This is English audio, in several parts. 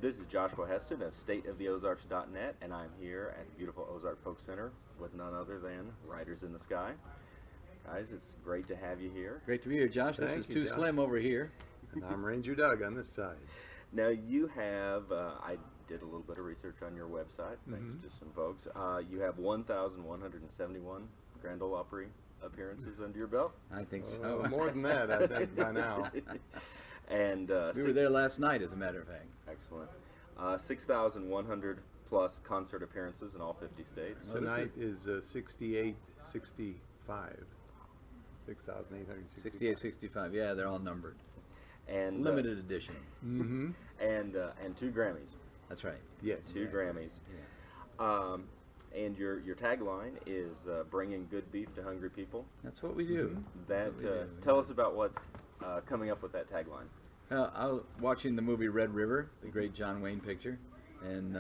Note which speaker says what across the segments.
Speaker 1: This is Joshua Heston of stateoftheozarks.net, and I'm here at the beautiful Ozark Folk Center with none other than Riders in the Sky. Guys, it's great to have you here.
Speaker 2: Great to be here, Josh. This is Too
Speaker 3: Josh.
Speaker 2: Slim over here.
Speaker 3: And I'm Ranger Doug on this side.
Speaker 1: Now, you have, I did a little bit of research on your website, thanks to some folks. You have 1,171 Grand Ole Opry appearances under your belt.
Speaker 2: I think so.
Speaker 3: More than that, I think, by now.
Speaker 1: And
Speaker 2: we were there last night, as a matter of fact.
Speaker 1: Excellent. 6,100 plus concert appearances in all 50 states.
Speaker 3: Tonight is 68, 65. 6,865.
Speaker 2: 68, 65. Yeah, they're all numbered.
Speaker 1: And
Speaker 2: limited edition.
Speaker 3: Mm-hmm.
Speaker 1: And 2 Grammys.
Speaker 2: That's right.
Speaker 3: Yes.
Speaker 1: 2 Grammys.
Speaker 2: Yeah.
Speaker 1: And your tagline is bringing good beef to hungry people.
Speaker 2: That's what we do.
Speaker 1: That tell us about what coming up with that tagline.
Speaker 2: I was watching the movie Red River, the great John Wayne picture, and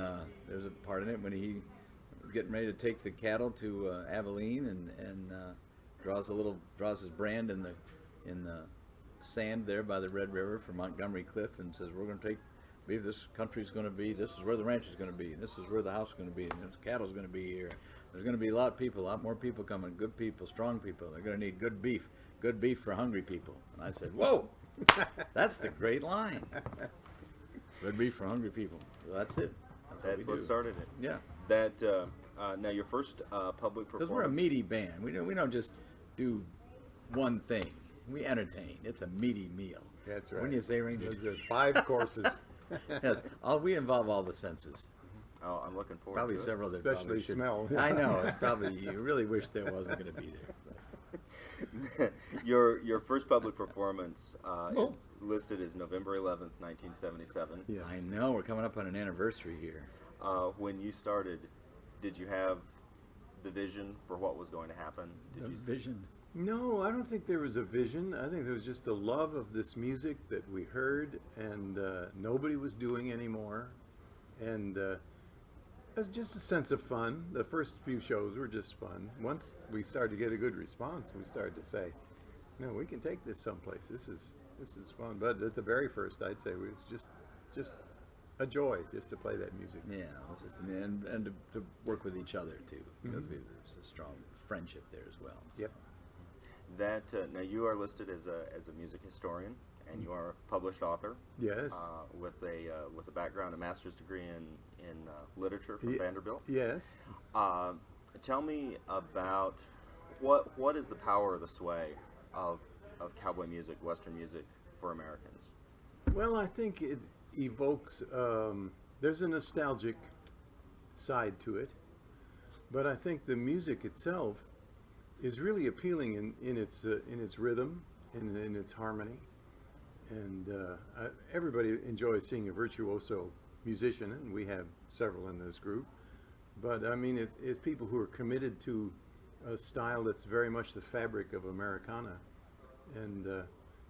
Speaker 2: there's a part in it when he was getting ready to take the cattle to Abilene and draws his brand in the sand there by the Red River for Montgomery Cliff and says, we're going to take beef, this country's going to be, this is where the ranch is going to be, this is where the house is going to be, and this cattle's going to be here. There's going to be a lot more people coming, good people, strong people. They're going to need good beef for hungry people. And I said, whoa, that's the great line. Good beef for hungry people. Well, that's it.
Speaker 1: That's what started it.
Speaker 2: Yeah.
Speaker 1: That now your first public performance.
Speaker 2: Because we're a meaty band. We don't just do one thing. We entertain. It's a meaty meal.
Speaker 3: That's right.
Speaker 2: When you say, Ranger?
Speaker 3: There's 5 courses.
Speaker 2: Yes. We involve all the senses.
Speaker 1: Oh, I'm looking forward
Speaker 2: Probably
Speaker 1: to
Speaker 2: several
Speaker 1: it.
Speaker 2: that
Speaker 3: Especially
Speaker 2: probably should.
Speaker 3: smell.
Speaker 2: I know. Probably you really wish there wasn't going to be there.
Speaker 1: Your first public performance is
Speaker 2: Oh.
Speaker 1: listed as November 11th, 1977.
Speaker 3: Yes.
Speaker 2: I know. We're coming up on an anniversary here.
Speaker 1: When you started, did you have the vision for what was going to happen? Did you
Speaker 2: Vision.
Speaker 3: No, I don't think there was a vision. I think there was just a love of this music that we heard and nobody was doing anymore. And it was just a sense of fun. The first few shows were just fun. Once we started to get a good response, we started to say, no, we can take this someplace. This is fun. But at the very first, I'd say it was just a joy just to play that music.
Speaker 2: Yeah, it was just, and to work with each other too, because there's a strong friendship there as well. So.
Speaker 3: Yep.
Speaker 1: That now you are listed as a music historian, and you are a published author.
Speaker 3: Yes.
Speaker 1: With a background, a master's degree in literature from Vanderbilt.
Speaker 3: Yes.
Speaker 1: Tell me about what is the power or the sway of cowboy music, Western music for Americans?
Speaker 3: Well, I think it evokes. There's a nostalgic side to it, but I think the music itself is really appealing in its rhythm, in its harmony, and everybody enjoys seeing a virtuoso musician, and we have several in this group. But I mean, it's people who are committed to a style that's very much the fabric of Americana, and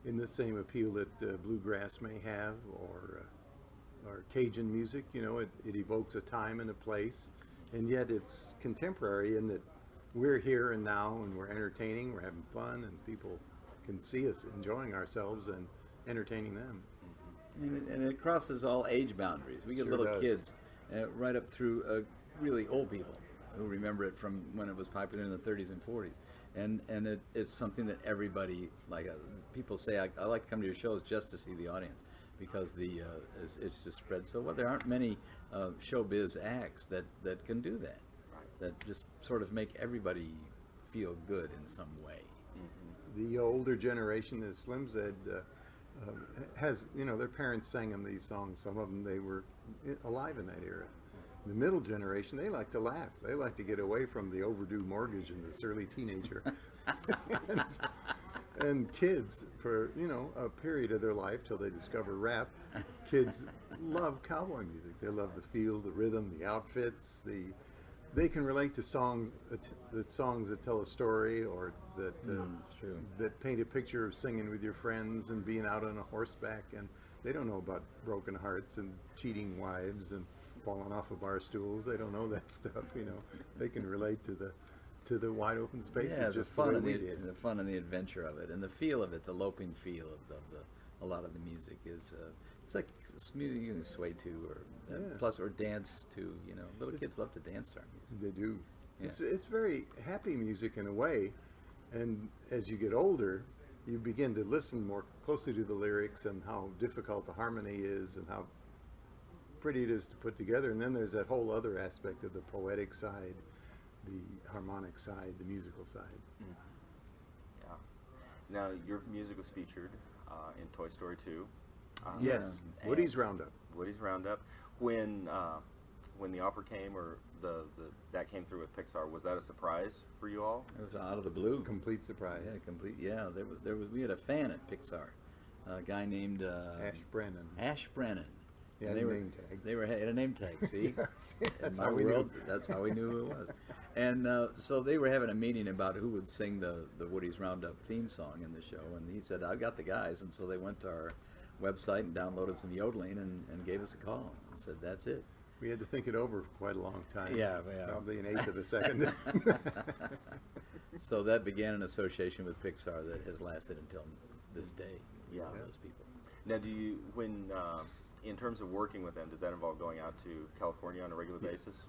Speaker 3: in the same appeal that bluegrass may have, or Cajun music. You know, it evokes a time and a place, and yet it's contemporary in that we're here and now, and we're entertaining, we're having fun, and people can see us enjoying ourselves and entertaining them.
Speaker 2: And it crosses all age boundaries. We get
Speaker 3: Sure
Speaker 2: little
Speaker 3: does.
Speaker 2: kids right up through really old people who remember it from when it was popular in the 30s and 40s. And it's something that everybody, people say, I like to come to your shows just to see the audience, because it's just spread so well. There aren't many showbiz acts that can do that, that just sort of make everybody feel good in some way.
Speaker 3: The older generation, as Slim said, has, their parents sang them these songs. Some of them, they were alive in that era. The middle generation, they like to laugh. They like to get away from the overdue mortgage and the surly teenager. and kids, for, a period of their life till they discover rap, kids love cowboy music. They love the feel, the rhythm, the outfits, they can relate to songs that tell a story, or that paint a picture of singing with your friends and being out on a horseback, and they don't know about broken hearts and cheating wives and falling off of bar stools. They don't know that stuff. They can relate to the wide open spaces.
Speaker 2: Yeah,
Speaker 3: just
Speaker 2: the fun
Speaker 3: way
Speaker 2: and
Speaker 3: we did.
Speaker 2: the fun and the adventure of it, and the feel of it, the loping feel of a lot of the music is. It's like music you can sway to, or plus or dance to. You know, little kids love to dance to our music.
Speaker 3: They do.
Speaker 2: Yeah.
Speaker 3: It's very happy music in a way, and as you get older, you begin to listen more closely to the lyrics and how difficult the harmony is and how pretty it is to put together. And then there's that whole other aspect of the poetic side, the harmonic side, the musical side.
Speaker 1: Mm. Yeah. Now, your music was featured in Toy Story 2.
Speaker 3: Yes, Woody's Roundup.
Speaker 1: Woody's Roundup. When the offer came, or that came through with Pixar, was that a surprise for you all?
Speaker 2: It was out of the blue.
Speaker 3: Complete surprise.
Speaker 2: Yeah, complete. Yeah, there was. We had a fan at Pixar, a guy named
Speaker 3: Ash Brennan.
Speaker 2: Ash Brennan.
Speaker 3: He
Speaker 2: And
Speaker 3: had
Speaker 2: they
Speaker 3: a
Speaker 2: were,
Speaker 3: name tag.
Speaker 2: They were had a name tag. See,
Speaker 3: Yes, that's
Speaker 2: in
Speaker 3: how
Speaker 2: my
Speaker 3: we
Speaker 2: world,
Speaker 3: knew.
Speaker 2: that's how we knew who it was. And so they were having a meeting about who would sing the Woody's Roundup theme song in the show, and he said, "I've got the guys." And so they went to our website and downloaded some yodeling and gave us a call and said, "That's it."
Speaker 3: We had to think it over for quite a long time.
Speaker 2: Yeah.
Speaker 3: Probably an eighth of a second.
Speaker 2: So that began an association with Pixar that has lasted until this day.
Speaker 1: Yeah.
Speaker 2: With those people.
Speaker 1: Now, do you, in terms of working with them, does that involve going out to California on a regular basis?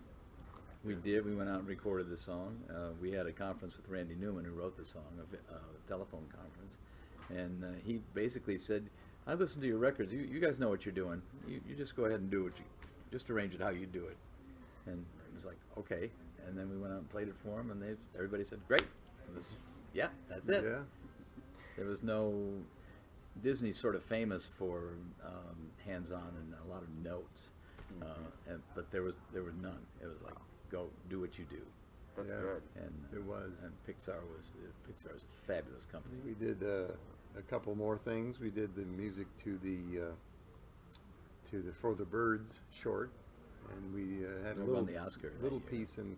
Speaker 2: We did. We went out and recorded the song. We had a conference with Randy Newman, who wrote the song, a telephone conference, and he basically said, "I listened to your records. You guys know what you're doing. You just go ahead and do just arrange it how you do it." And it was like, okay. And then we went out and played it for him, and everybody said, "Great." It was, yeah, that's it.
Speaker 3: Yeah.
Speaker 2: There was no. Disney's sort of famous for hands-on and a lot of notes, but there was none. It was like, go do what you do.
Speaker 1: That's
Speaker 3: Yeah.
Speaker 1: good.
Speaker 2: And
Speaker 3: It was.
Speaker 2: And Pixar's a fabulous company.
Speaker 3: We did a couple more things. We did the music to the For the Birds short, and we had
Speaker 2: They
Speaker 3: a
Speaker 2: won the Oscar that
Speaker 3: little
Speaker 2: year.
Speaker 3: piece in.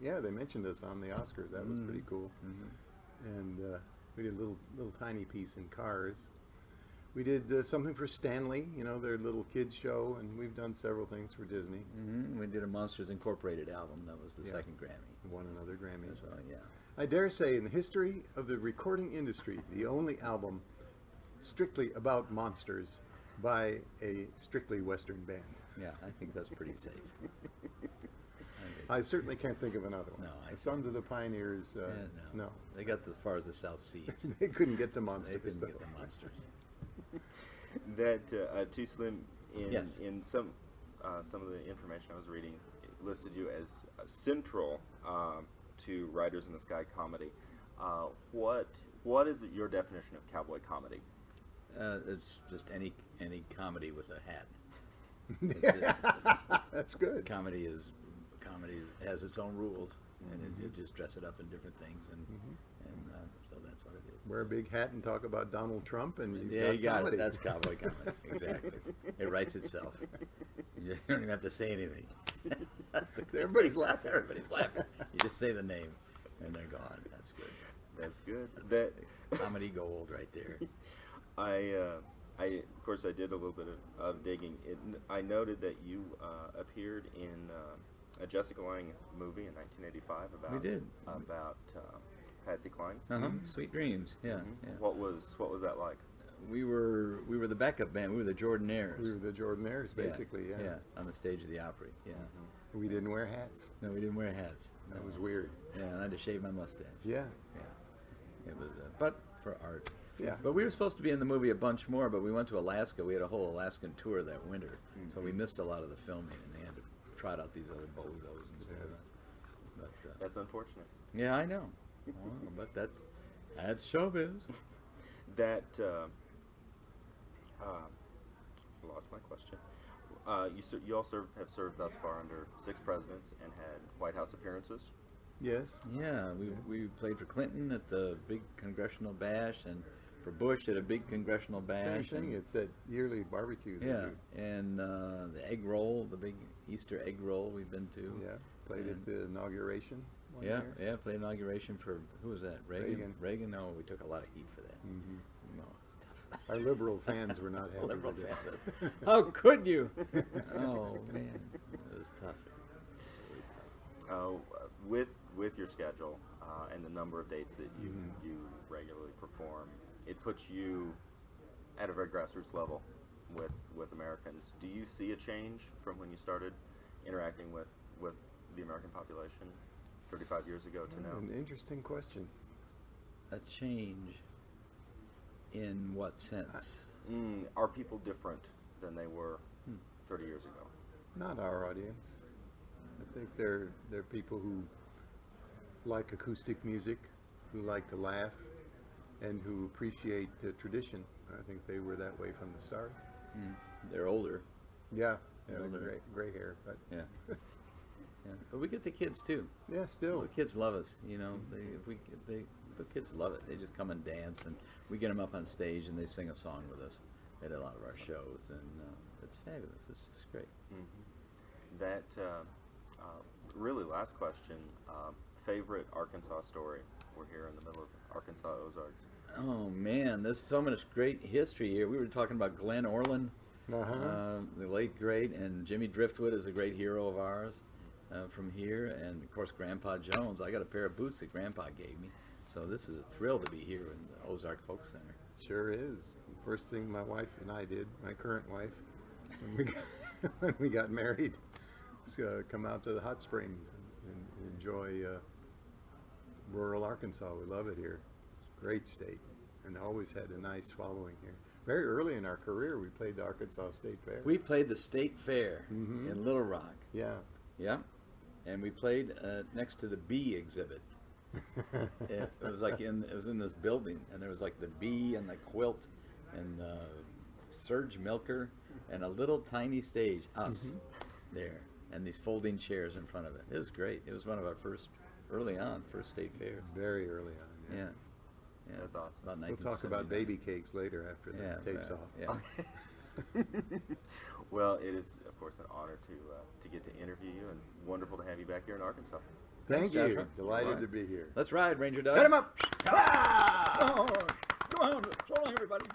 Speaker 3: Yeah, they mentioned us on the Oscars. That was pretty cool.
Speaker 2: Mm-hmm.
Speaker 3: And we did a little tiny piece in Cars. We did something for Stanley, their little kids show, and we've done several things for Disney.
Speaker 2: Mm-hmm. We did a Monsters Incorporated album. That was the
Speaker 3: Yeah.
Speaker 2: second Grammy.
Speaker 3: Won another Grammy.
Speaker 2: As well, yeah.
Speaker 3: I dare say, in the history of the recording industry, the only album strictly about monsters by a strictly Western band.
Speaker 2: Yeah, I think that's pretty safe.
Speaker 3: I certainly can't think of another one.
Speaker 2: No,
Speaker 3: The Sons of the Pioneers,
Speaker 2: no. They got as far as the South Seas.
Speaker 3: They couldn't get to
Speaker 2: They
Speaker 3: monsters.
Speaker 2: couldn't
Speaker 3: though.
Speaker 2: get the monsters.
Speaker 1: That Too Slim,
Speaker 2: Yes.
Speaker 1: in some of the information I was reading, it listed you as central to Riders in the Sky comedy. What is your definition of cowboy comedy?
Speaker 2: It's just any comedy with a hat.
Speaker 3: That's good.
Speaker 2: Comedy has its own rules, and you just dress it up in different things, and so that's what it is.
Speaker 3: Wear a big hat and talk about Donald Trump, and
Speaker 2: Yeah, you got
Speaker 3: comedy.
Speaker 2: it. That's cowboy comedy. Exactly. It writes itself. You don't even have to say anything.
Speaker 3: Everybody's laughing.
Speaker 2: Everybody's laughing. You just say the name, and they're gone. That's good.
Speaker 1: That's good.
Speaker 2: That's comedy gold right there.
Speaker 1: Of course, I did a little bit of digging. I noted that you appeared in a Jessica Lange movie in 1985 about
Speaker 2: We did.
Speaker 1: about Patsy Cline.
Speaker 2: Sweet Dreams. Yeah. Yeah.
Speaker 1: What was that like?
Speaker 2: We were the backup band. We were the Jordanaires.
Speaker 3: We were the Jordanaires, basically, yeah.
Speaker 2: Yeah, on the stage of the Opry. Yeah.
Speaker 3: We didn't wear hats.
Speaker 2: No, we didn't wear hats.
Speaker 3: That
Speaker 2: No.
Speaker 3: was weird.
Speaker 2: Yeah, and I had to shave my mustache.
Speaker 3: Yeah.
Speaker 2: Yeah. It was, but for art.
Speaker 3: Yeah.
Speaker 2: But we were supposed to be in the movie a bunch more, but we went to Alaska. We had a whole Alaskan tour that winter, so we missed a lot of the filming, and they had to trot out these other bozos instead of us. But
Speaker 1: That's unfortunate.
Speaker 2: yeah, I know. But that's showbiz.
Speaker 1: That lost my question. You all have served thus far under 6 presidents and had White House appearances.
Speaker 3: Yes.
Speaker 2: Yeah, we played for Clinton at the big congressional bash, and for Bush at a big congressional bash.
Speaker 3: Same thing.
Speaker 2: and-
Speaker 3: It's that yearly barbecue. that
Speaker 2: yeah,
Speaker 3: we-
Speaker 2: and the egg roll, the big Easter egg roll we've been to.
Speaker 3: Yeah. Played at
Speaker 2: And-
Speaker 3: the inauguration one
Speaker 2: Yeah,
Speaker 3: year.
Speaker 2: yeah, played inauguration for, who was that?
Speaker 3: Reagan.
Speaker 2: Reagan? No, we took a lot of heat for that.
Speaker 3: Mhm.
Speaker 2: No, it's tough.
Speaker 3: Our liberal fans were not happy
Speaker 2: Liberal
Speaker 3: with it.
Speaker 2: fans. How could you? Oh, man. It was tough. Really tough.
Speaker 1: With your schedule and the number of dates that you regularly perform, it puts you at a very grassroots level with Americans. Do you see a change from when you started interacting with the American population 35 years ago to now?
Speaker 3: An interesting question.
Speaker 2: A change in what sense?
Speaker 1: Are people different than they were 30 years ago?
Speaker 3: Not our audience. I think they're people who like acoustic music, who like to laugh, and who appreciate tradition. I think they were that way from the start.
Speaker 2: They're older.
Speaker 3: Yeah,
Speaker 2: Older.
Speaker 3: gray hair, but
Speaker 2: Yeah. Yeah. But we get the kids too.
Speaker 3: yeah, still.
Speaker 2: The kids love us. You know, the kids love it. They just come and dance, and we get them up on stage, and they sing a song with us at a lot of our shows, and it's fabulous. It's just great.
Speaker 1: That really last question. Favorite Arkansas story? We're here in the middle of Arkansas Ozarks.
Speaker 2: Oh man, there's so much great history here. We were talking about Glenn Orland, the late great, and Jimmy Driftwood is a great hero of ours from here, and of course Grandpa Jones. I got a pair of boots that Grandpa gave me, so this is a thrill to be here in the Ozark Folk Center.
Speaker 3: Sure is. First thing my wife and I did, my current wife, when we got married, was come out to the hot springs and enjoy rural Arkansas. We love it here. Great state, and always had a nice following here. Very early in our career, we played the Arkansas State Fair.
Speaker 2: We played the State Fair in Little Rock.
Speaker 3: Yeah.
Speaker 2: Yeah, and we played next to the bee exhibit. It was like it was in this building, and there was like the bee and the quilt and the surge milker and a little tiny stage, us there, and these folding chairs in front of it. It was great. It was one of our first state fairs.
Speaker 3: Very early on.
Speaker 2: Yeah. Yeah,
Speaker 1: That's awesome.
Speaker 2: About
Speaker 3: We'll talk about
Speaker 2: 1979.
Speaker 3: baby cakes later after the tape's off.
Speaker 2: Yeah.
Speaker 1: Well, it is of course an honor to get to interview you, and wonderful to have you back here in Arkansas.
Speaker 3: Thank
Speaker 2: Thanks,
Speaker 3: you.
Speaker 2: Joshua.
Speaker 3: Delighted
Speaker 2: Right.
Speaker 3: to be here.
Speaker 2: Let's ride, Ranger Doug.
Speaker 3: Hit him up!
Speaker 2: Come on, so long, everybody.